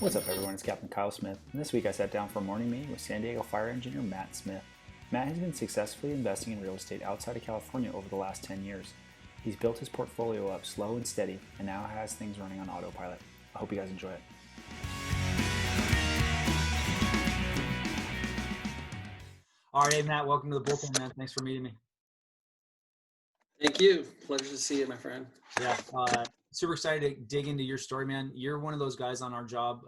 What's up, everyone? It's Captain Kyle Smith, and this week I sat down for a morning meeting with San Diego Fire Engineer Matt Smith. Matt has been successfully investing in real estate outside of California over the last 10 years. He's built his portfolio up slow and steady, and now has things running on autopilot. I hope you guys enjoy it. All right, hey, Matt, welcome to the bullpen, man. Thanks for meeting me. Thank you. Pleasure to see you, my friend. Yeah, super excited to dig into your story, man. You're one of those guys on our job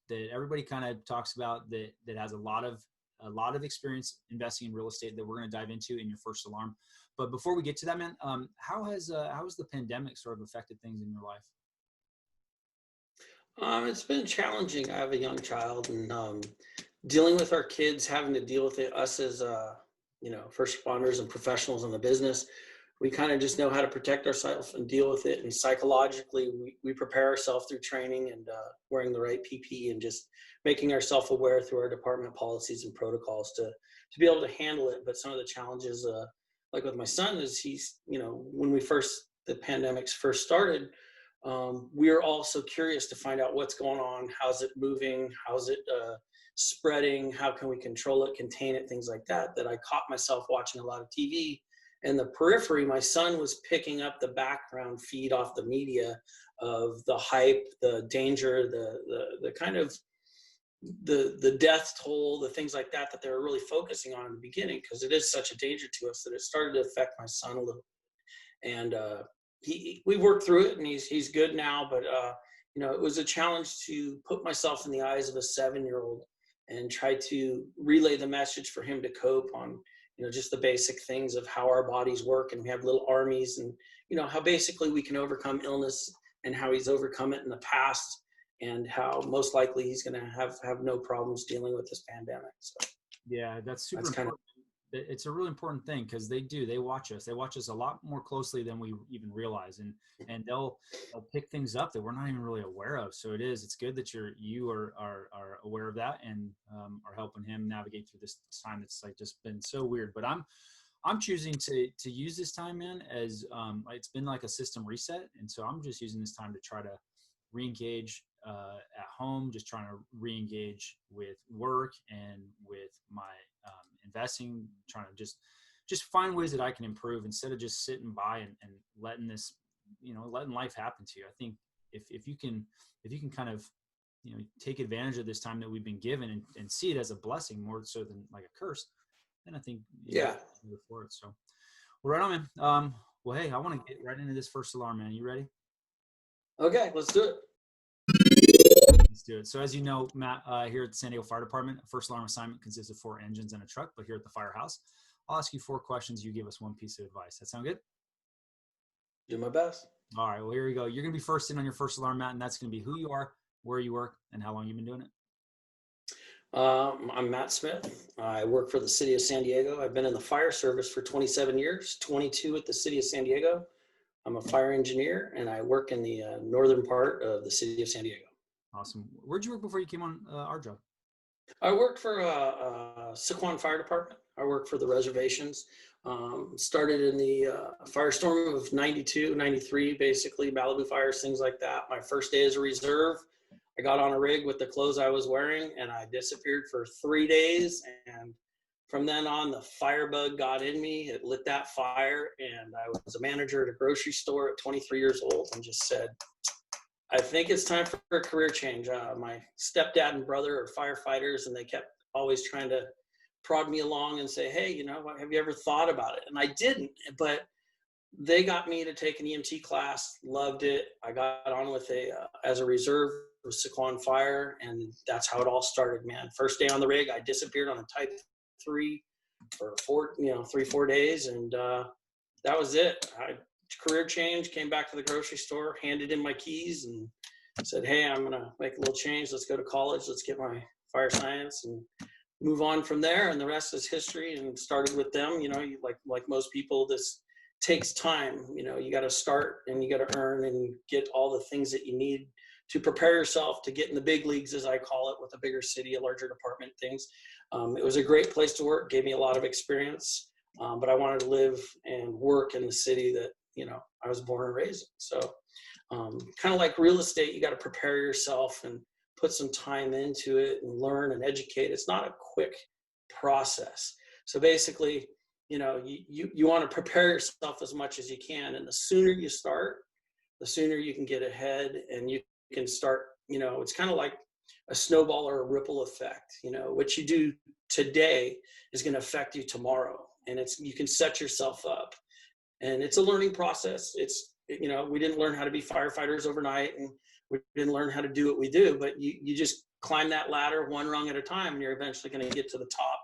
that everybody kind of talks about that has a lot of experience investing in real estate that we're going to dive into in your first alarm. But before we get to that, man, how has the pandemic sort of affected things in your life? It's been challenging. I have a young child, and dealing with our kids, having to deal with it, us as first responders and professionals in the business, we kind of just know how to protect ourselves and deal with it. And psychologically, we prepare ourselves through training and wearing the right PPE and just making ourselves aware through our department policies and protocols to be able to handle it. But some of the challenges, like with my son, is when the pandemics first started, we are all so curious to find out what's going on, how's it moving, how's it spreading, how can we control it, contain it, things like that, that I caught myself watching a lot of TV. And the periphery, my son was picking up the background feed off the media of the hype, the danger, the kind of the death toll, the things like that they were really focusing on in the beginning, because it is such a danger to us that it started to affect my son a little. And we worked through it, and he's good now. But it was a challenge to put myself in the eyes of a 7-year-old and try to relay the message for him to cope on, just the basic things of how our bodies work, and we have little armies, and how basically we can overcome illness, and how he's overcome it in the past, and how most likely he's going to have no problems dealing with this pandemic. So yeah, that's super important. It's a really important thing, because they watch us a lot more closely than we even realize, and they'll pick things up that we're not even really aware of. So it's good that you are aware of that, and are helping him navigate through this time that's like just been so weird. But I'm choosing to use this time, man, as it's been like a system reset, and so I'm just using this time to try to re-engage at home, just trying to re-engage with work and with my investing, trying to just find ways that I can improve instead of just sitting by and letting this, letting life happen to you. I think if you can kind of, take advantage of this time that we've been given and see it as a blessing more so than like a curse, then I think move forward. So, well, right on, man. Well, hey, I want to get right into this first alarm, man. You ready? Okay, let's do it. Let's do it. So as you know, Matt, here at the San Diego Fire Department, a first alarm assignment consists of 4 engines and a truck, but here at the FIREhouse, I'll ask you 4 questions. You give us 1 piece of advice. That sound good? Do my best. All right, well, here we go. You're going to be first in on your first alarm, Matt, and that's going to be who you are, where you work, and how long you've been doing it. I'm Matt Smith. I work for the city of San Diego. I've been in the fire service for 27 years, 22 at the city of San Diego. I'm a fire engineer, and I work in the northern part of the city of San Diego. Awesome. Where'd you work before you came on our job? I worked for Sycuan Fire Department. I worked for the reservations. Started in the firestorm of 92, 93, basically, Malibu fires, things like that. My first day as a reserve, I got on a rig with the clothes I was wearing, and I disappeared for 3 days. And from then on, the fire bug got in me. It lit that fire, and I was a manager at a grocery store at 23 years old, and just said, I think it's time for a career change. My stepdad and brother are firefighters, and they kept always trying to prod me along and say, hey, have you ever thought about it? And I didn't, but they got me to take an EMT class, loved it. I got on with as a reserve with Sycuan Fire, and that's how it all started, man. First day on the rig, I disappeared on a type 3 for 3-4 days, and that was it. Career change, came back to the grocery store, handed in my keys, and said, hey, I'm going to make a little change. Let's go to college. Let's get my fire science and move on from there. And the rest is history, and started with them. Like most people, this takes time. You got to start, and you got to earn and get all the things that you need to prepare yourself to get in the big leagues, as I call it, with a bigger city, a larger department, things. It was a great place to work, gave me a lot of experience, but I wanted to live and work in the city that I was born and raised in. So kind of like real estate, you got to prepare yourself and put some time into it and learn and educate. It's not a quick process. So basically, you want to prepare yourself as much as you can. And the sooner you start, the sooner you can get ahead, and you can start, it's kind of like a snowball or a ripple effect. What you do today is going to affect you tomorrow, and you can set yourself up. And it's a learning process. We didn't learn how to be firefighters overnight, and we didn't learn how to do what we do, but you just climb that ladder one rung at a time, and you're eventually going to get to the top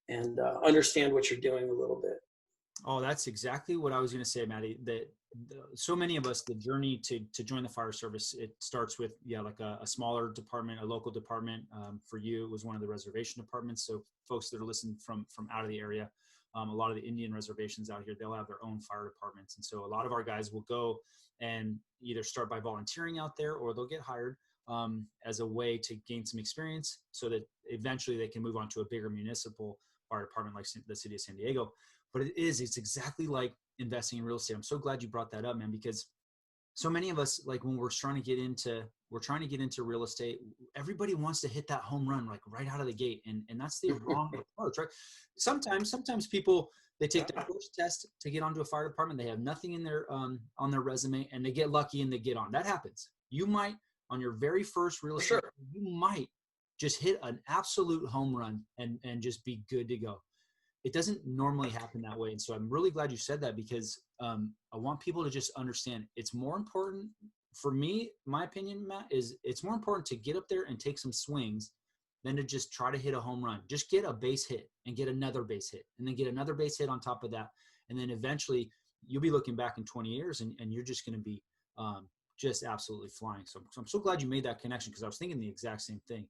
and understand what you're doing a little bit. Oh, that's exactly what I was going to say, Maddie. So many of us, the journey to join the fire service, it starts with, like a smaller department, a local department. For you, it was one of the reservation departments. So folks that are listening from out of the area, a lot of the Indian reservations out here, they'll have their own fire departments. And so a lot of our guys will go and either start by volunteering out there, or they'll get hired as a way to gain some experience so that eventually they can move on to a bigger municipal fire department like the city of San Diego. But it's exactly like investing in real estate. I'm so glad you brought that up, man, because so many of us, like when we're trying to get into real estate, everybody wants to hit that home run, like right out of the gate. And that's the wrong approach, right? Sometimes people, they take their first test to get onto a fire department. They have nothing in their, on their resume, and they get lucky and they get on. That happens. You might, on your very first real estate, you might just hit an absolute home run and just be good to go. It doesn't normally happen that way. And so I'm really glad you said that, because I want people to just understand it's more important for me, my opinion, Matt, is it's more important to get up there and take some swings than to just try to hit a home run. Just get a base hit and get another base hit and then get another base hit on top of that. And then eventually you'll be looking back in 20 years and you're just going to be just absolutely flying. So I'm so glad you made that connection, because I was thinking the exact same thing.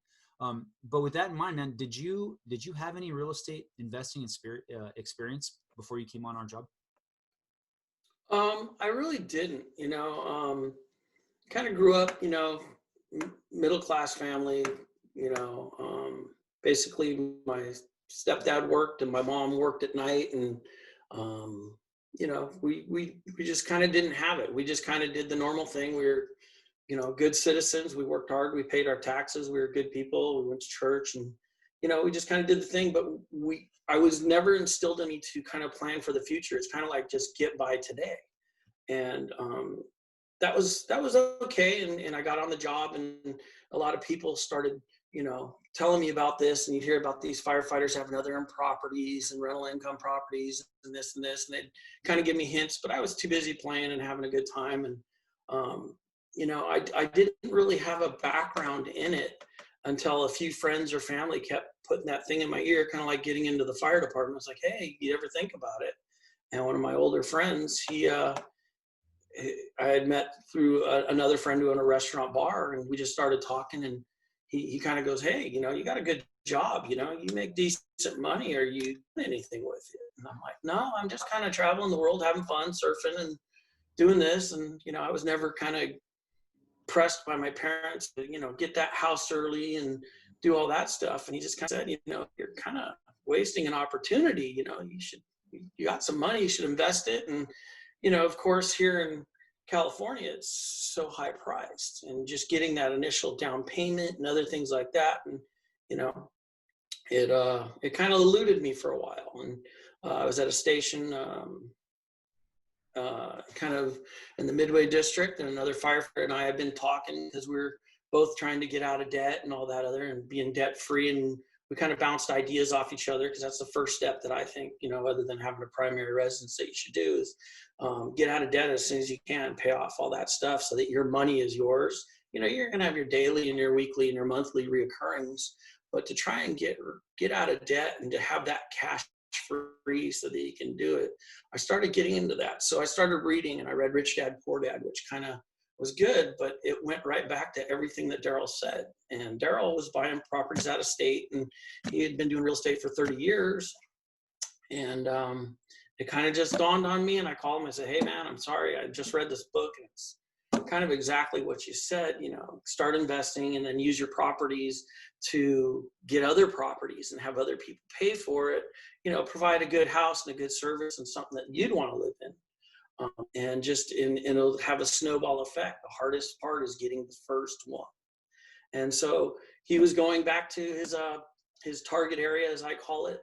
But with that in mind, man, did you have any real estate investing experience before you came on our job? I really didn't, kind of grew up, middle-class family, basically my stepdad worked and my mom worked at night, and, we just kind of didn't have it. We just kind of did the normal thing. We were, good citizens. We worked hard. We paid our taxes. We were good people. We went to church, and, we just kind of did the thing, but I was never instilled in me to kind of plan for the future. It's kind of like just get by today. And, that was okay. And I got on the job, and a lot of people started, telling me about this, and you'd hear about these firefighters having other properties and rental income properties and this, and they'd kind of give me hints, but I was too busy playing and having a good time. And, I didn't really have a background in it until a few friends or family kept putting that thing in my ear, kind of like getting into the fire department. I was like, hey, you ever think about it? And one of my older friends, I had met through another friend who owned a restaurant bar, and we just started talking, and he kind of goes, hey, you got a good job, you make decent money. Are you doing anything with it? And I'm like, no, I'm just kind of traveling the world, having fun, surfing and doing this. And, I was never kind of pressed by my parents to, get that house early and do all that stuff. And he just kind of said, you're kind of wasting an opportunity. You got some money, you should invest it. And, of course, here in California, it's so high priced, and just getting that initial down payment and other things like that. And, it kind of eluded me for a while. And I was at a station, kind of in the Midway district, and another firefighter and I had been talking because we were both trying to get out of debt and all that other, and being debt free. And we kind of bounced ideas off each other, because that's the first step that I think, other than having a primary residence, that you should do is get out of debt as soon as you can, pay off all that stuff so that your money is yours. You're going to have your daily and your weekly and your monthly reoccurrings, but to try and get out of debt and to have that cash free so that you can do it, I started getting into that. So I started reading, and I read Rich Dad Poor Dad, which kind of was good, but it went right back to everything that Daryl said. And Daryl was buying properties out of state, and he had been doing real estate for 30 years. And it kind of just dawned on me, and I called him. I said, hey, man, I'm sorry. I just read this book, and it's kind of exactly what you said, start investing and then use your properties to get other properties and have other people pay for it, provide a good house and a good service and something that you'd want to live in. And it'll have a snowball effect. The hardest part is getting the first one. And so he was going back to his target area, as I call it.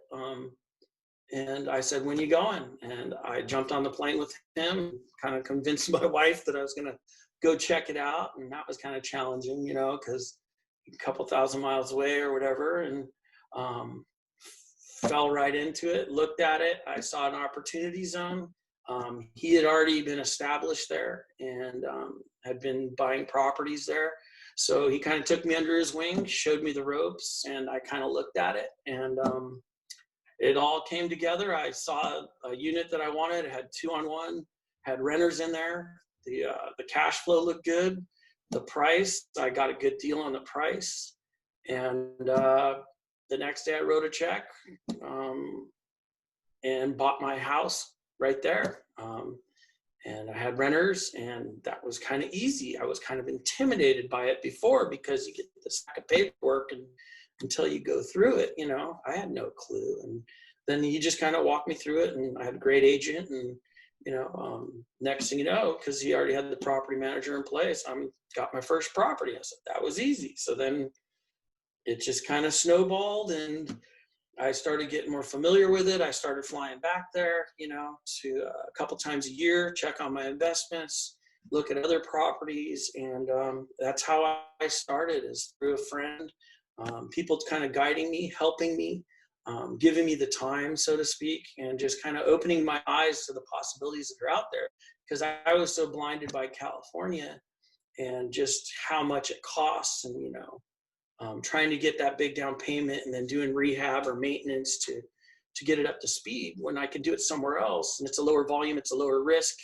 And I said, when you going? And I jumped on the plane with him, kind of convinced my wife that I was going to go check it out. And that was kind of challenging, you know, because a couple thousand miles away or whatever. And fell right into it, looked at it. I saw an opportunity zone. He had already been established there and had been buying properties there. So he kind of took me under his wing, showed me the ropes, and I kind of looked at it. And it all came together. I saw a unit that I wanted. It had 2-on-1, had renters in there. The cash flow looked good. The price, I got a good deal on the price. And the next day I wrote a check and bought my house right there. And I had renters, and that was kind of easy. I was kind of intimidated by it before because you get the stack of paperwork, and until you go through it, you know, I had no clue. And then he just kind of walked me through it, and I had a great agent. And, you know, next thing you know, because he already had the property manager in place, I got my first property. I said, that was easy. So then it just kind of snowballed, and I started getting more familiar with it. I started flying back there, you know, to a couple times a year, check on my investments, look at other properties. And that's how I started, is through a friend, people kind of guiding me, helping me, giving me the time, so to speak, and just kind of opening my eyes to the possibilities that are out there. Because I was so blinded by California and just how much it costs, and, you know, trying to get that big down payment and then doing rehab or maintenance to get it up to speed when I could do it somewhere else. And it's a lower volume, it's a lower risk.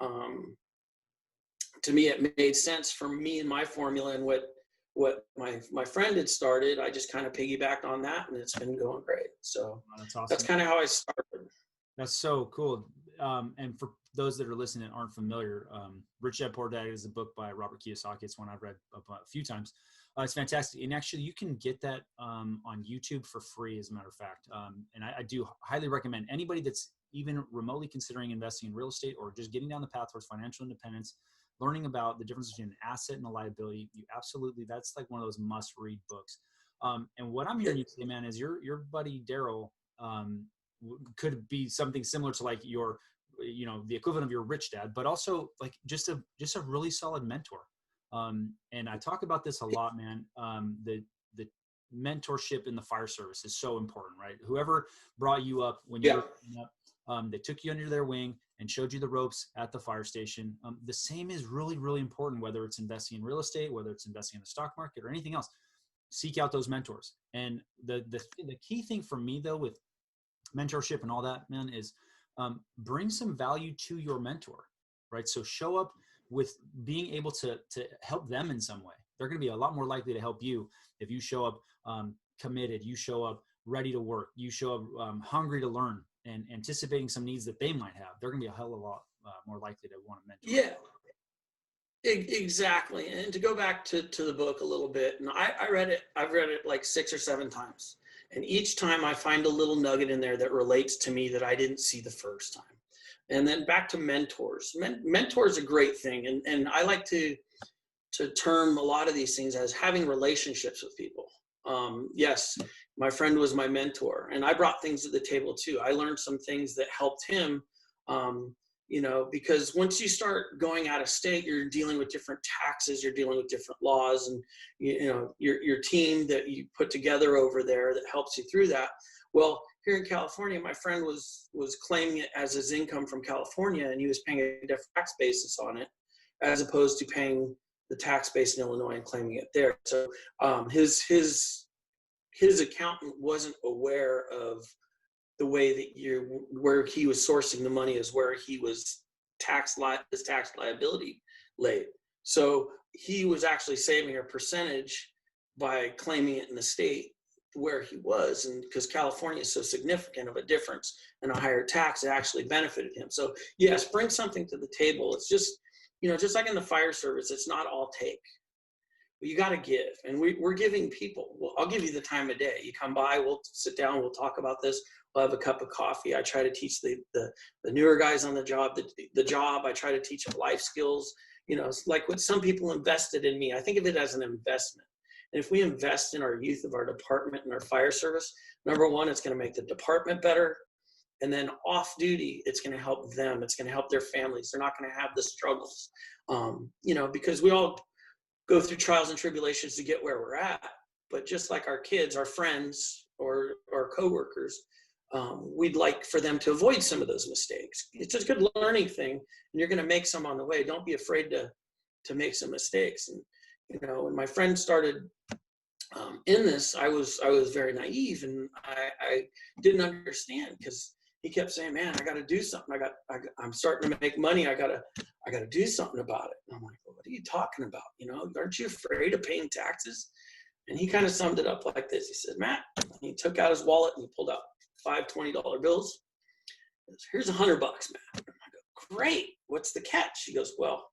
To me, it made sense for me and my formula, and what my friend had started. I just kind of piggybacked on that, and it's been going great. So That's awesome. That's kind of how I started. That's so cool. And for those that are listening and aren't familiar, Rich Dad Poor Dad is a book by Robert Kiyosaki. It's one I've read a few times. It's fantastic. And actually, you can get that on YouTube for free, as a matter of fact. And I do highly recommend anybody that's even remotely considering investing in real estate or just getting down the path towards financial independence, learning about the difference between an asset and a liability. That's like one of those must-read books. And what I'm hearing you say, man, is your buddy Daryl could be something similar to like your, you know, the equivalent of your rich dad, but also like just a really solid mentor. And I talk about this a lot, man. The mentorship in the fire service is so important, right? Whoever brought you up when you were growing up, they took you under their wing and showed you the ropes at the fire station. The same is really, really important, whether it's investing in real estate, whether it's investing in the stock market or anything else. Seek out those mentors. And the key thing for me, though, with mentorship and all that, man, is bring some value to your mentor, right? So show up with being able to help them in some way. They're going to be a lot more likely to help you if you show up committed, you show up ready to work, you show up hungry to learn and anticipating some needs that they might have. They're going to be a hell of a lot more likely to want to mentor. Yeah, exactly. And to go back to the book a little bit, and I've read it like 6 or 7 times. And each time I find a little nugget in there that relates to me that I didn't see the first time. And then back to mentors. Mentors are a great thing. And I like to term a lot of these things as having relationships with people. Yes, my friend was my mentor, and I brought things to the table too. I learned some things that helped him, you know, because once you start going out of state, you're dealing with different taxes, you're dealing with different laws, and you know, your team that you put together over there that helps you through that. Well, here in California, my friend was claiming it as his income from California, and he was paying a different tax basis on it, as opposed to paying the tax base in Illinois and claiming it there. So his accountant wasn't aware of the way that where he was sourcing the money is where he was his tax liability laid. So he was actually saving a percentage by claiming it in the state where he was, and because California is so significant of a difference and a higher tax, it actually benefited him. So yes, bring something to the table. It's just, you know, just like in the fire service, it's not all take. But you got to give, and we're giving people. Well, I'll give you the time of day. You come by, we'll sit down, we'll talk about this. We'll have a cup of coffee. I try to teach the newer guys on the job the job. I try to teach them life skills. You know, it's like what some people invested in me. I think of it as an investment. And if we invest in our youth of our department and our fire service, number one, it's going to make the department better. And then off duty, it's going to help them. It's going to help their families. They're not going to have the struggles, because we all go through trials and tribulations to get where we're at. But just like our kids, our friends, or our coworkers, we'd like for them to avoid some of those mistakes. It's a good learning thing, and you're going to make some on the way. Don't be afraid to make some mistakes. And when my friend started in this, I was very naive, and I didn't understand, because he kept saying, "Man, I got to do something. I'm starting to make money. I got to do something about it." And I'm like, "Well, what are you talking about? Aren't you afraid of paying taxes?" And he kind of summed it up like this. He said, "Matt," and he took out his wallet and he pulled out 5 $20 bills. He goes, "Here's $100, Matt." I go, "Great. What's the catch?" He goes, "Well,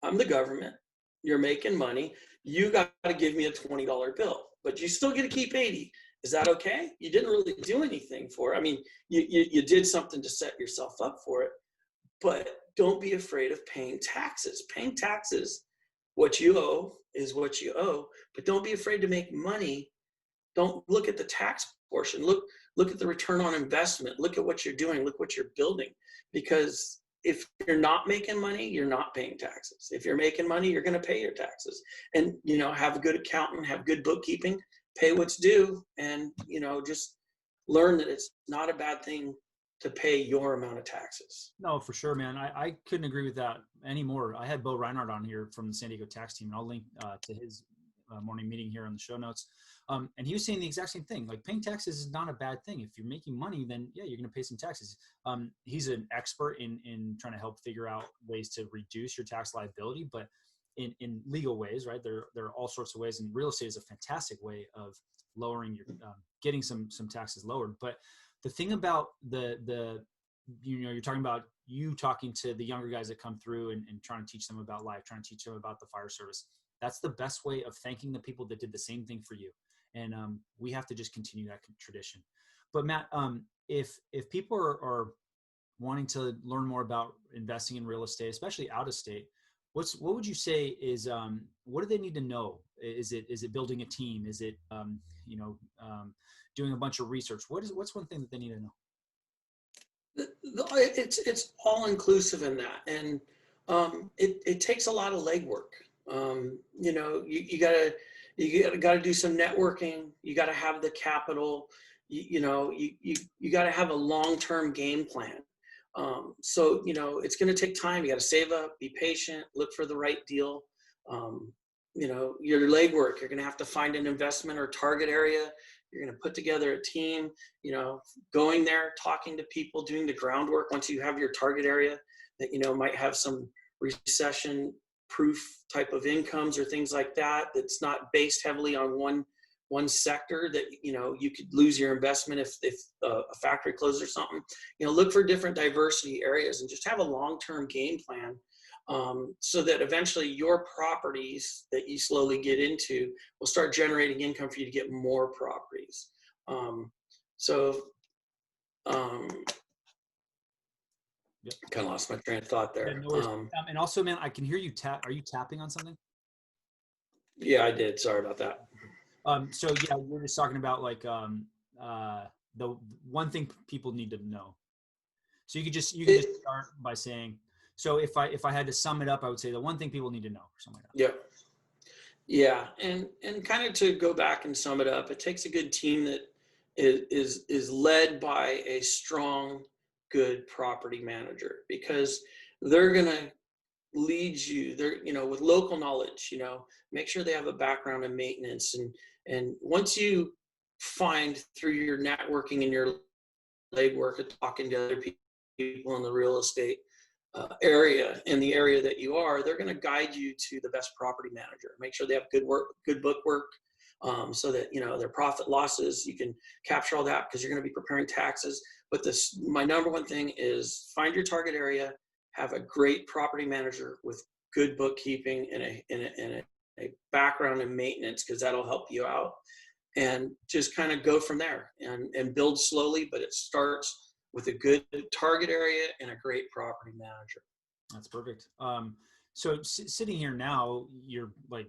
I'm the government. You're making money. You got to give me a $20 bill, but you still get to keep 80. Is that okay? You didn't really do anything for it. I mean, you did something to set yourself up for it, but don't be afraid of paying taxes. Paying taxes, what you owe is what you owe, but don't be afraid to make money. Don't look at the tax portion. Look at the return on investment. Look at what you're doing. Look what you're building, because if you're not making money, you're not paying taxes. If you're making money, you're going to pay your taxes. And, have a good accountant, have good bookkeeping, pay what's due, and, just learn that it's not a bad thing to pay your amount of taxes." No, for sure, man. I couldn't agree with that anymore. I had Bo Reinhardt on here from the San Diego tax team, and I'll link to his morning meeting here on the show notes. And he was saying the exact same thing. Like, paying taxes is not a bad thing. If you're making money, then yeah, you're going to pay some taxes. He's an expert in trying to help figure out ways to reduce your tax liability, but in legal ways, right? There are all sorts of ways, and real estate is a fantastic way of lowering your, getting some taxes lowered. But the thing about you're talking about you talking to the younger guys that come through and trying to teach them about life, trying to teach them about the fire service. That's the best way of thanking the people that did the same thing for you. And we have to just continue that tradition. But Matt, if people are wanting to learn more about investing in real estate, especially out of state, what would you say is what do they need to know? Is it building a team? Is it doing a bunch of research? What's one thing that they need to know? It's all inclusive in that, and it takes a lot of legwork. You gotta do some networking. You gotta have the capital. You gotta have a long-term game plan. So it's going to take time. You got to save up, be patient, look for the right deal. Your legwork, you're going to have to find an investment or target area. You're going to put together a team, going there, talking to people, doing the groundwork. Once you have your target area that, might have some recession proof type of incomes or things like that, that's not based heavily on one sector, that you could lose your investment if a factory closes or something. Look for different diversity areas and just have a long-term game plan, so that eventually your properties that you slowly get into will start generating income for you to get more properties. Yep. Kind of lost my train of thought there. Yeah, no and also, man, I can hear you Are you tapping on something? Yeah, I did. Sorry about that. So yeah, we're just talking about like the one thing people need to know. So you could just start by saying, so if I had to sum it up, I would say the one thing people need to know, or something like that. Yeah. And kind of to go back and sum it up, it takes a good team that is led by a strong, good property manager, because they're going to lead you there, with local knowledge, make sure they have a background in maintenance. And once you find through your networking and your legwork of talking to other people in the real estate area, in the area that you are, they're going to guide you to the best property manager. Make sure they have good book work, so that, their profit losses, you can capture all that, because you're going to be preparing taxes. But my number one thing is find your target area, have a great property manager with good bookkeeping and a background in maintenance, because that'll help you out, and just kind of go from there and build slowly. But it starts with a good target area and a great property manager. That's perfect. So sitting here now, you're like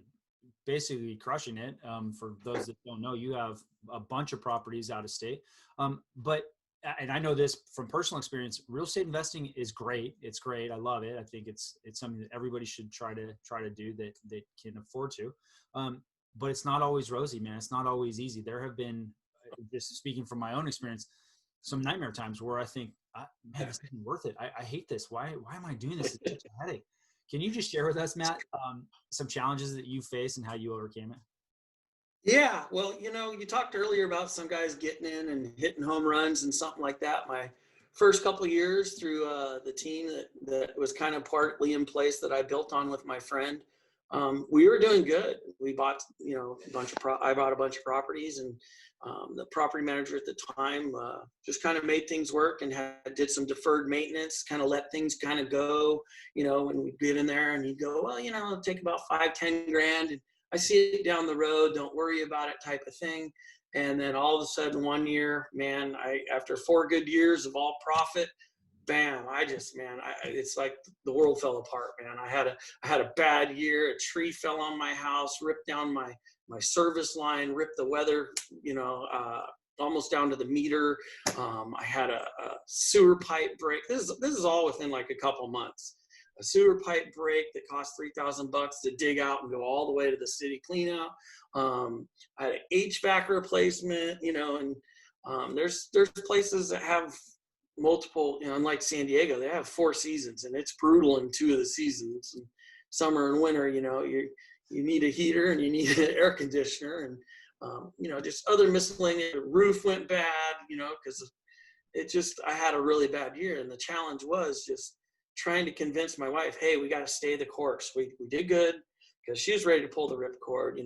basically crushing it. For those that don't know, you have a bunch of properties out of state. And I know this from personal experience, real estate investing is great. It's great. I love it. I think it's something that everybody should try to do that they can afford to. But it's not always rosy, man. It's not always easy. There have been, just speaking from my own experience, some nightmare times where I think, man, this isn't worth it. I hate this. Why am I doing this? It's such a headache. Can you just share with us, Matt, some challenges that you faced and how you overcame it? Yeah, well, you talked earlier about some guys getting in and hitting home runs and something like that. My first couple of years through the team that was kind of partly in place that I built on with my friend, we were doing good. We bought, I bought a bunch of properties, and the property manager at the time just kind of made things work and did some deferred maintenance, kind of let things kind of go, when we get in there and he'd go, well, it'll take about 5-10 grand. And I see it down the road, don't worry about it type of thing. And then all of a sudden one year, man, after 4 good years of all profit, bam, it's like the world fell apart, man. I had a bad year. A tree fell on my house, ripped down my service line, ripped the weather, almost down to the meter. I had a sewer pipe break. This is all within like a couple months. A sewer pipe break that cost $3,000 to dig out and go all the way to the city cleanout. I had an HVAC replacement, and there's places that have multiple, unlike San Diego, they have 4 seasons, and it's brutal in 2 of the seasons. And summer and winter, you need a heater and you need an air conditioner, and just other miscellaneous. The roof went bad, because I had a really bad year, and the challenge was just trying to convince my wife, hey, we got to stay the course. We did good, because she was ready to pull the ripcord.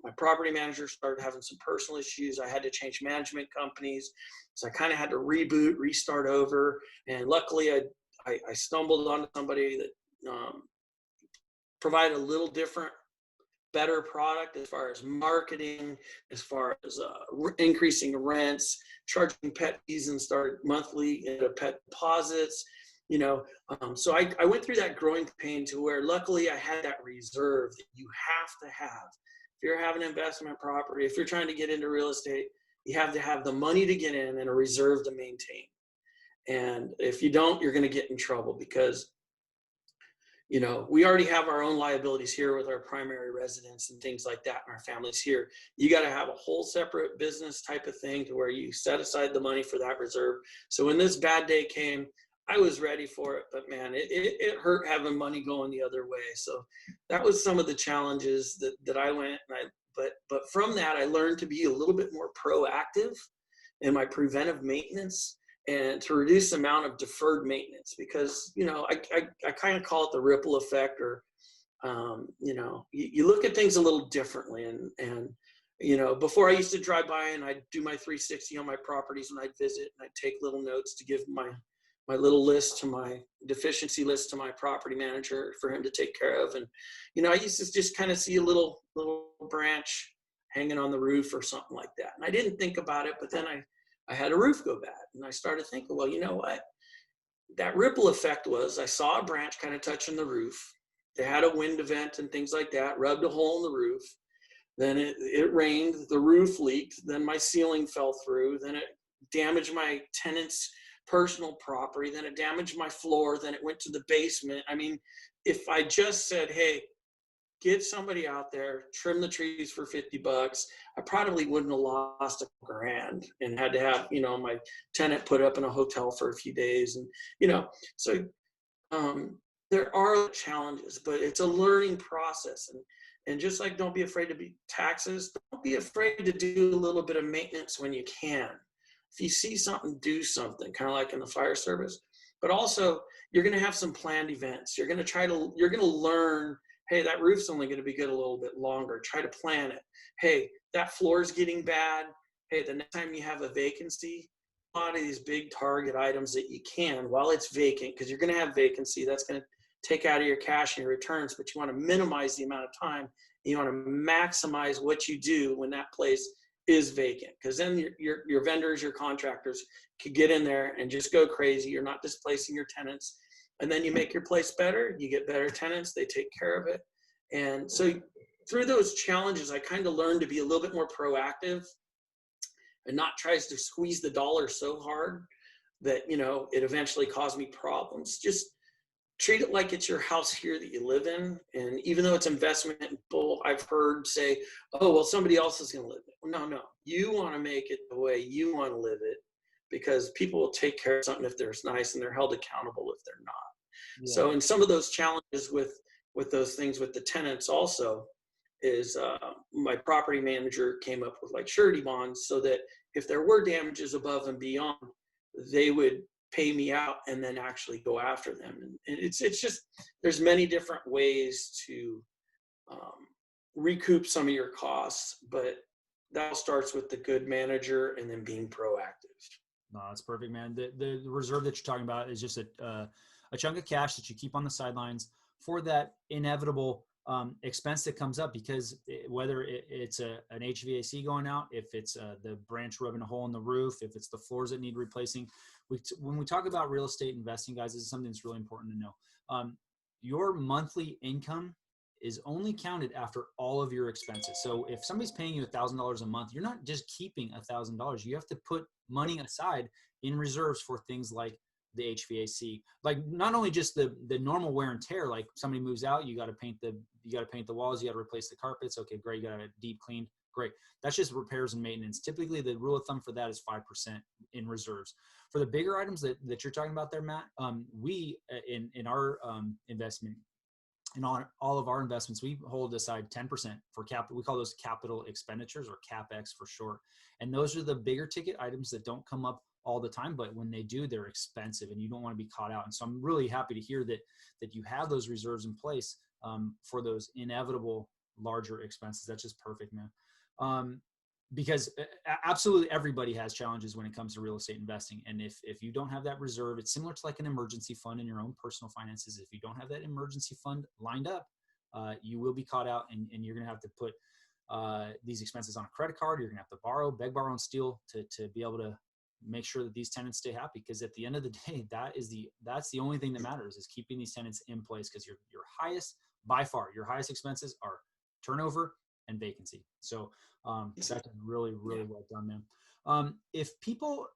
My property manager started having some personal issues. I had to change management companies. So I kind of had to reboot, restart over. And luckily I stumbled onto somebody that provided a little different, better product as far as marketing, as far as increasing rents, charging pet fees, and started monthly pet deposits. So I went through that growing pain to where luckily I had that reserve that you have to have. If you're having investment property, if you're trying to get into real estate, you have to have the money to get in and a reserve to maintain. And if you don't, you're going to get in trouble, because, we already have our own liabilities here with our primary residence and things like that, and our families here. You got to have a whole separate business type of thing to where you set aside the money for that reserve. So when this bad day came, I was ready for it, but man, it hurt having money going the other way. So that was some of the challenges that I went. But from that, I learned to be a little bit more proactive in my preventive maintenance and to reduce the amount of deferred maintenance, because, I kind of call it the ripple effect, or, you look at things a little differently. And before I used to drive by and I'd do my 360 on my properties when I'd visit, and I'd take little notes to give my little list to my deficiency list to my property manager for him to take care of. And, I used to just kind of see a little branch hanging on the roof or something like that. And I didn't think about it, but then I had a roof go bad, and I started thinking, well, you know what? That ripple effect was I saw a branch kind of touching the roof. They had a wind event and things like that, rubbed a hole in the roof. Then it rained, the roof leaked, then my ceiling fell through, then it damaged my tenant's personal property, then it damaged my floor, then it went to the basement. I mean, if I just said, hey, get somebody out there, trim the trees for $50, I probably wouldn't have lost $1,000 and had to have, my tenant put up in a hotel for a few days. And, so there are challenges, but it's a learning process. And just like, don't be afraid to be taxes, don't be afraid to do a little bit of maintenance when you can. If you see something, do something, kind of like in the fire service. But also, you're going to have some planned events. You're going to learn, hey, that roof's only going to be good a little bit longer. Try to plan it. Hey, that floor's getting bad. Hey, the next time you have a vacancy, a lot of these big target items that you can while it's vacant, because you're going to have vacancy. That's going to take out of your cash and your returns, but you want to minimize the amount of time. You want to maximize what you do when that place is vacant, because then your vendors, your contractors could get in there and just go crazy. You're not displacing your tenants, and then you make your place better. You get better tenants. They take care of it. And so through those challenges, I kind of learned to be a little bit more proactive and not tries to squeeze the dollar so hard that, it eventually caused me problems. Just treat it like it's your house here that you live in. And even though it's investment, people I've heard say, oh, well, somebody else is going to live it. No, no, you want to make it the way you want to live it, because people will take care of something if they're nice, and they're held accountable if they're not. Yeah. So, and some of those challenges with those things with the tenants also is my property manager came up with like surety bonds, so that if there were damages above and beyond, they would pay me out and then actually go after them. And it's just, there's many different ways to recoup some of your costs, but that all starts with the good manager and then being proactive. No, that's perfect, man. The reserve that you're talking about is just a chunk of cash that you keep on the sidelines for that inevitable expense that comes up, because whether it's an HVAC going out, if it's the branch rubbing a hole in the roof, if it's the floors that need replacing, when we talk about real estate investing, guys, this is something that's really important to know. Your monthly income is only counted after all of your expenses. So if somebody's paying you $1,000 a month, you're not just keeping $1,000. You have to put money aside in reserves for things like the HVAC, like not only just the normal wear and tear, like somebody moves out, you got to paint the walls, you got to replace the carpets. Okay, great. You got to deep clean. Great. That's just repairs and maintenance. Typically the rule of thumb for that is 5% in reserves. For the bigger items that you're talking about there, Matt, we in our investment, in all of our investments, we hold aside 10% for capital. We call those capital expenditures, or CapEx for short. And those are the bigger ticket items that don't come up all the time, but when they do, they're expensive and you don't want to be caught out. And so I'm really happy to hear that you have those reserves in place for those inevitable larger expenses. That's just perfect, man. Because absolutely everybody has challenges when it comes to real estate investing. And if you don't have that reserve, it's similar to like an emergency fund in your own personal finances. If you don't have that emergency fund lined up, you will be caught out, and you're going to have to put these expenses on a credit card. You're going to have to beg, borrow, and steal to be able to make sure that these tenants stay happy. Because at the end of the day, that's the only thing that matters, is keeping these tenants in place. Because your highest expenses are turnover and vacancy. So that's really well done, man. If people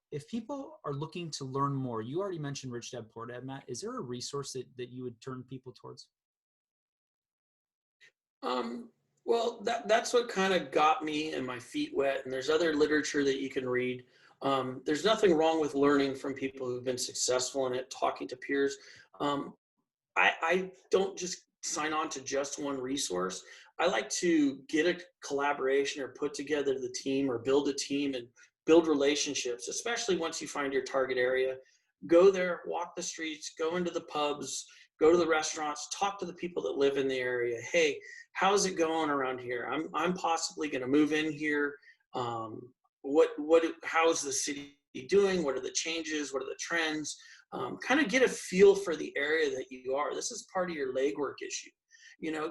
are looking to learn more, you already mentioned Rich Dad Poor Dad, Matt. Is there a resource that you would turn people towards? Well, that's what kind of got me and my feet wet. And there's other literature that you can read. There's nothing wrong with learning from people who've been successful in it, talking to peers. I don't just sign on to just one resource. I like to get a collaboration or put together the team or build a team and build relationships, especially once you find your target area. Go there, walk the streets, go into the pubs, go to the restaurants, talk to the people that live in the area. Hey, how's it going around here? I'm possibly going to move in here. How's the city doing? What are the changes? What are the trends? Kind of get a feel for the area that you are. This is part of your legwork issue.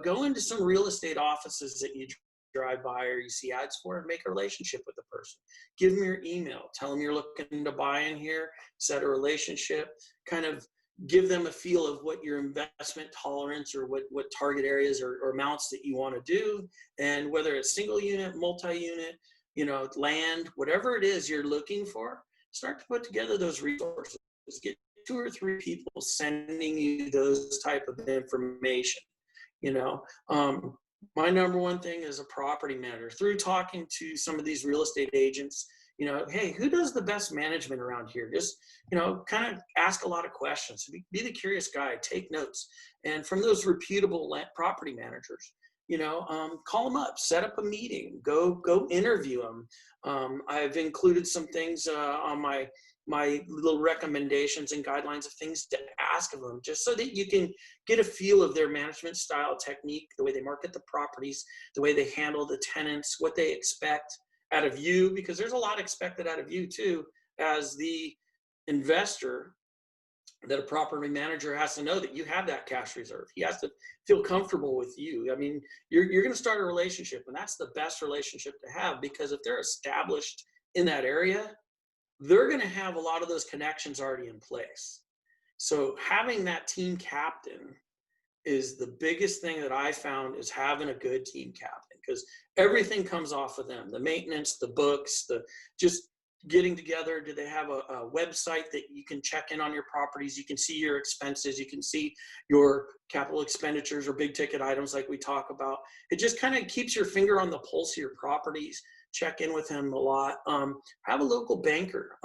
Go into some real estate offices that you drive by or you see ads for, and make a relationship with the person. Give them your email. Tell them you're looking to buy in here, set a relationship, kind of give them a feel of what your investment tolerance or what target areas or amounts that you want to do. And whether it's single unit, multi-unit, land, whatever it is you're looking for, start to put together those resources. Get 2 or 3 people sending you those type of information. My number one thing as a property manager, through talking to some of these real estate agents, hey, who does the best management around here? Just, kind of ask a lot of questions. Be the curious guy, take notes. And from those reputable property managers, call them up, set up a meeting, go interview them. I've included some things on my little recommendations and guidelines of things to ask of them, just so that you can get a feel of their management style, technique, the way they market the properties, the way they handle the tenants, what they expect out of you, because there's a lot expected out of you too, as the investor. That a property manager has to know that you have that cash reserve. He has to feel comfortable with you. I mean, you're going to start a relationship, and that's the best relationship to have, because if they're established in that area, they're going to have a lot of those connections already in place. So having that team captain is the biggest thing that I found is having a good team captain, because everything comes off of them. The maintenance, the books, the just getting together. Do they have a website that you can check in on your properties? You can see your expenses. You can see your capital expenditures or big ticket items like we talk about. It just kind of keeps your finger on the pulse of your properties. Check in with him a lot. Have a local banker.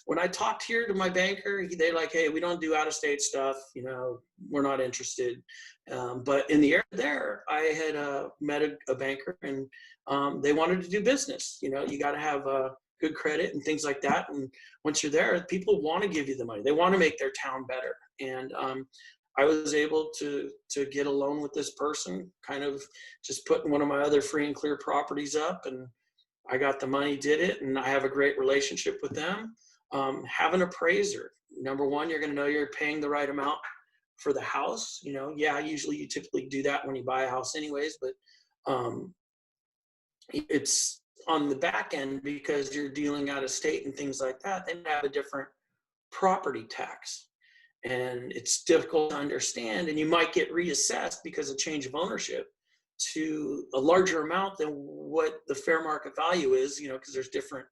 When I talked here to my banker, they're like, hey, we don't do out-of-state stuff. You know, we're not interested. But in the area there, I had met a banker, and they wanted to do business. You know, you got to have good credit and things like that. And once you're there, people want to give you the money. They want to make their town better. And I was able to get a loan with this person, kind of just putting one of my other free and clear properties up, and I got the money, did it, and I have a great relationship with them. Have an appraiser. Number one, you're going to know you're paying the right amount for the house. You know, yeah, usually you typically do that when you buy a house anyways, but it's on the back end, because you're dealing out of state and things like that. They have a different property tax, and it's difficult to understand, and you might get reassessed because of change of ownership to a larger amount than what the fair market value is, you know, because there's different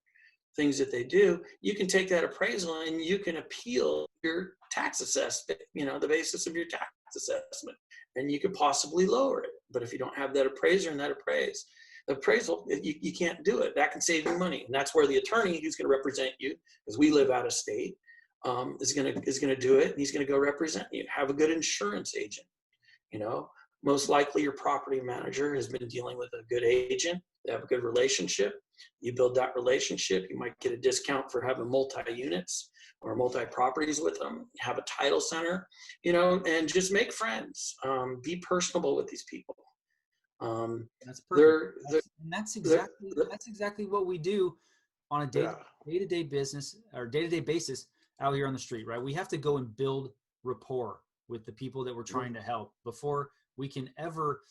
things that they do. You can take that appraisal and you can appeal your tax assessment, you know, the basis of your tax assessment, and you could possibly lower it. But if you don't have that appraiser and that appraisal, you can't do it. That can save you money. And that's where the attorney who's going to represent you, because we live out of state, is going to do it. And he's going to go represent you. Have a good insurance agent, you know. Most likely your property manager has been dealing with a good agent. They have a good relationship. You build that relationship. You might get a discount for having multi-units or multi-properties with them. Have a title center, you know, and just make friends. Be personable with these people. That's perfect. That's exactly what we do on a day-to-day business or day-to-day basis out here on the street, right? We have to go and build rapport with the people that we're trying to help before we can ever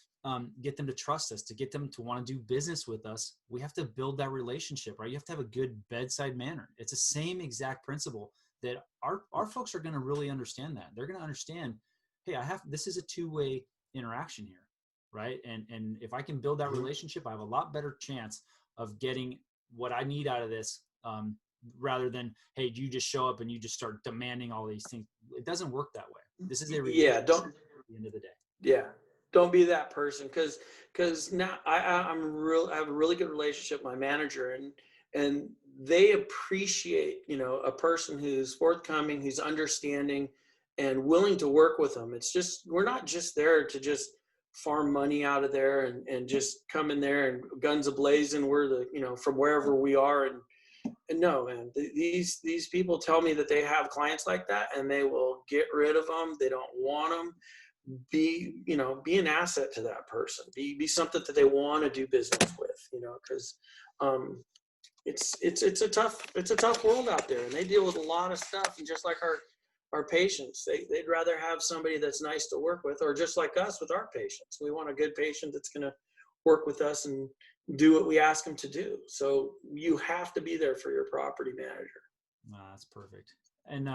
get them to trust us, to get them to want to do business with us. We have to build that relationship, right? You have to have a good bedside manner. It's the same exact principle that our folks are going to really understand that. They're going to understand, hey, this is a two-way interaction here, right? And if I can build that relationship, I have a lot better chance of getting what I need out of this, rather than, hey, you just show up and you just start demanding all these things. It doesn't work that way. This is a relationship at the end of the day. Yeah, don't be that person, because now I have a really good relationship with my manager, and they appreciate, you know, a person who's forthcoming, who's understanding, and willing to work with them. It's just, we're not just there to just farm money out of there and just come in there and guns a-blazing. We're the, you know, from wherever we are, and no, man, these people tell me that they have clients like that, and they will get rid of them. They don't want them. Be an asset to that person. Be something that they want to do business with, you know, because it's a tough world out there, and they deal with a lot of stuff. And just like our patients, they'd rather have somebody that's nice to work with, or just like us with our patients. We want a good patient that's going to work with us and do what we ask them to do. So you have to be there for your property manager. That's perfect. And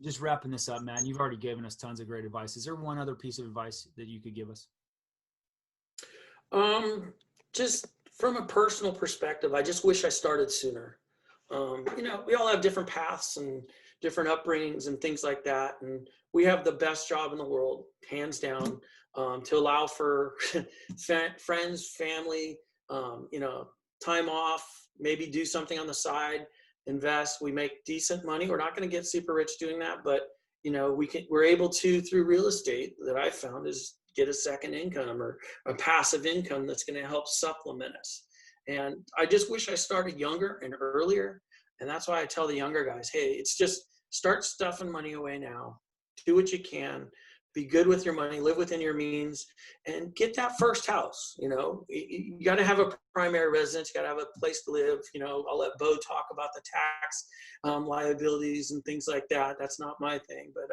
just wrapping this up, man, you've already given us tons of great advice. Is there one other piece of advice that you could give us? Just from a personal perspective, I just wish I started sooner. You know, we all have different paths and different upbringings and things like that. And we have the best job in the world, hands down, to allow for friends, family, you know, time off, maybe do something on the side, invest. We make decent money. We're not going to get super rich doing that, but you know, we're able to, through real estate, that I found, is get a second income or a passive income that's going to help supplement us. And I just wish I started younger and earlier. And that's why I tell the younger guys, hey, it's just start stuffing money away now. Do what you can. Be good with your money, live within your means, and get that first house. You know, you got to have a primary residence. You got to have a place to live. You know, I'll let Bo talk about the tax liabilities and things like that. That's not my thing, but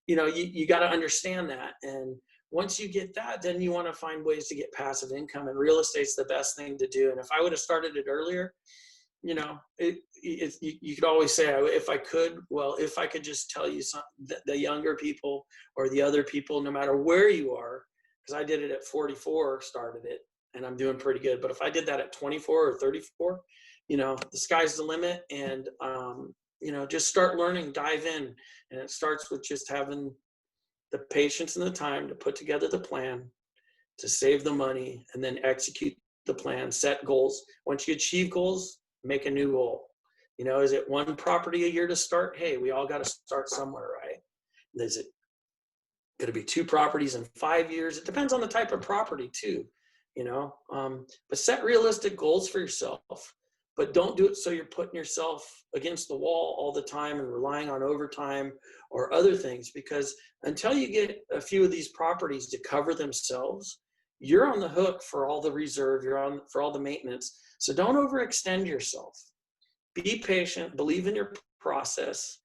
you know, you got to understand that. And once you get that, then you want to find ways to get passive income, and real estate's the best thing to do. And if I would have started it earlier, you could always say, if I could, well, if I could just tell you the younger people or the other people, no matter where you are, because I did it at 44, started it, and I'm doing pretty good. But if I did that at 24 or 34, the sky's the limit. And, just start learning, dive in. And it starts with just having the patience and the time to put together the plan, to save the money, and then execute the plan, set goals. Once you achieve goals, make a new goal. Is it one property a year to start? Hey, we all got to start somewhere, right? Is it going to be 2 properties in 5 years? It depends on the type of property too, but set realistic goals for yourself, but don't do it so you're putting yourself against the wall all the time and relying on overtime or other things, because until you get a few of these properties to cover themselves, you're on the hook for all the reserve, for all the maintenance. So don't overextend yourself. Be patient, believe in your process.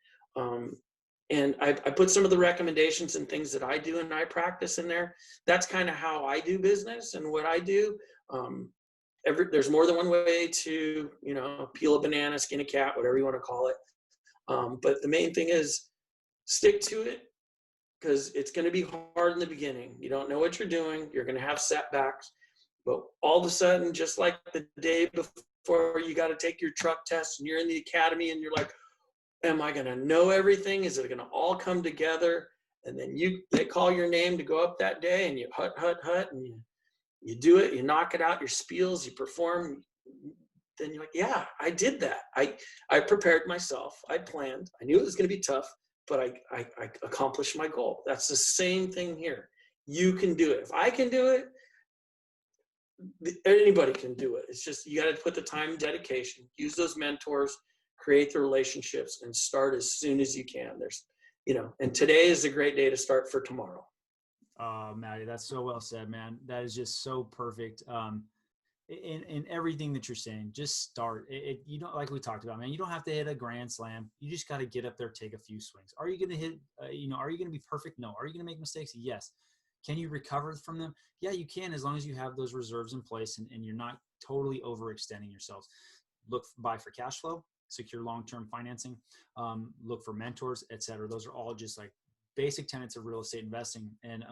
And I put some of the recommendations and things that I do and I practice in there. That's kind of how I do business and what I do. There's more than one way to, peel a banana, skin a cat, whatever you want to call it. But the main thing is stick to it, because it's going to be hard in the beginning. You don't know what you're doing. You're going to have setbacks. But all of a sudden, just like the day before you got to take your truck test and you're in the academy and you're like, am I going to know everything? Is it going to all come together? And then they call your name to go up that day, and you hut, and you do it, you knock it out, your spiels, you perform. Then you're like, yeah, I did that. I prepared myself. I planned. I knew it was going to be tough, but I accomplished my goal. That's the same thing here. You can do it. If I can do it, anybody can do it. It's just, you got to put the time and dedication, use those mentors, create the relationships, and start as soon as you can. And today is a great day to start for tomorrow. Matty, that's so well said, man. That is just so perfect. In everything that you're saying, just start. You don't, like we talked about, man, you don't have to hit a grand slam. You just got to get up there, take a few swings. Are you going to hit, are you going to be perfect? No. Are you going to make mistakes? Yes. Can you recover from them? Yeah, you can, as long as you have those reserves in place and you're not totally overextending yourselves. Buy for cash flow, secure long-term financing, look for mentors, etc. Those are all just like basic tenets of real estate investing. And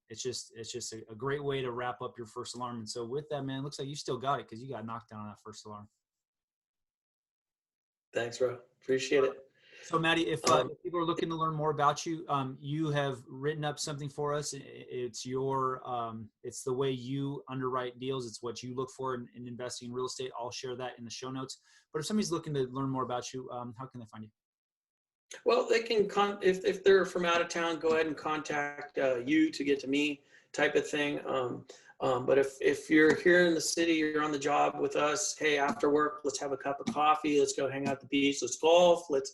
it's just a great way to wrap up your first alarm. And so with that, man, it looks like you still got it, because you got knocked down on that first alarm. Thanks, bro. Appreciate it. So Matty, if people are looking to learn more about you, you have written up something for us. It's it's the way you underwrite deals. It's what you look for in investing in real estate. I'll share that in the show notes. But if somebody's looking to learn more about you, how can they find you? Well, they can if they're from out of town, go ahead and contact you to get to me, type of thing. But if you're here in the city, you're on the job with us, hey, after work, let's have a cup of coffee. Let's go hang out at the beach. Let's golf. Let's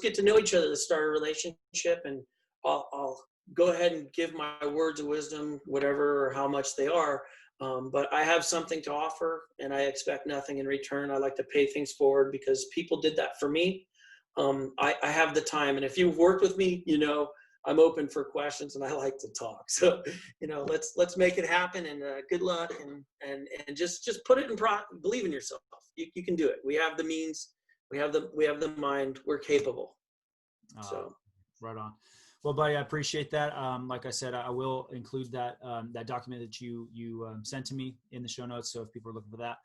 get to know each other. Let's start a relationship, and I'll go ahead and give my words of wisdom, whatever or how much they are. But I have something to offer, and I expect nothing in return. I like to pay things forward because people did that for me. I have the time, and if you've worked with me, I'm open for questions and I like to talk. So, let's make it happen, and good luck, and just put it in believe in yourself. You can do it. We have the means, we have the mind, we're capable. So right on. Well, buddy, I appreciate that. Like I said, I will include that document that you sent to me in the show notes. So if people are looking for that,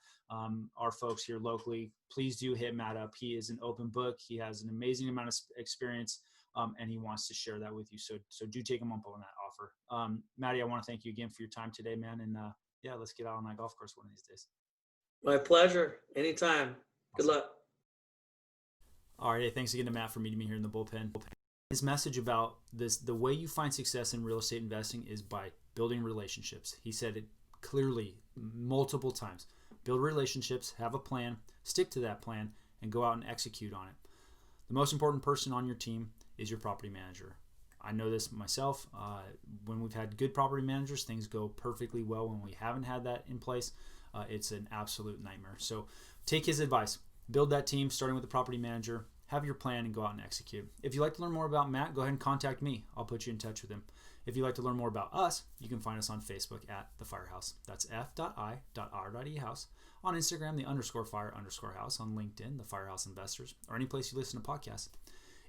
our folks here locally, please do hit Matt up. He is an open book. He has an amazing amount of experience, and he wants to share that with you. So do take him up on that offer. Matty, I want to thank you again for your time today, man. And yeah, let's get out on that golf course one of these days. My pleasure. Anytime. Good luck. All right. Hey, thanks again to Matt for meeting me here in the bullpen. His message about this, the way you find success in real estate investing is by building relationships. He said it clearly multiple times. Build relationships, have a plan, stick to that plan, and go out and execute on it. The most important person on your team is your property manager. I know this myself. When we've had good property managers, things go perfectly well. When we haven't had that in place, it's an absolute nightmare. So take his advice. Build that team, starting with the property manager. Have your plan and go out and execute. If you'd like to learn more about Matt, go ahead and contact me. I'll put you in touch with him. If you'd like to learn more about us, you can find us on Facebook at The FIREhouse. That's f.i.r.e.house. On Instagram, the _fire_house. On LinkedIn, The FIREhouse Investors. Or any place you listen to podcasts.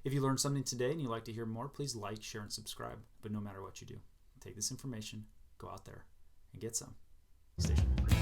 If you learned something today and you'd like to hear more, please like, share, and subscribe. But no matter what you do, take this information, go out there, and get some. Stay tuned.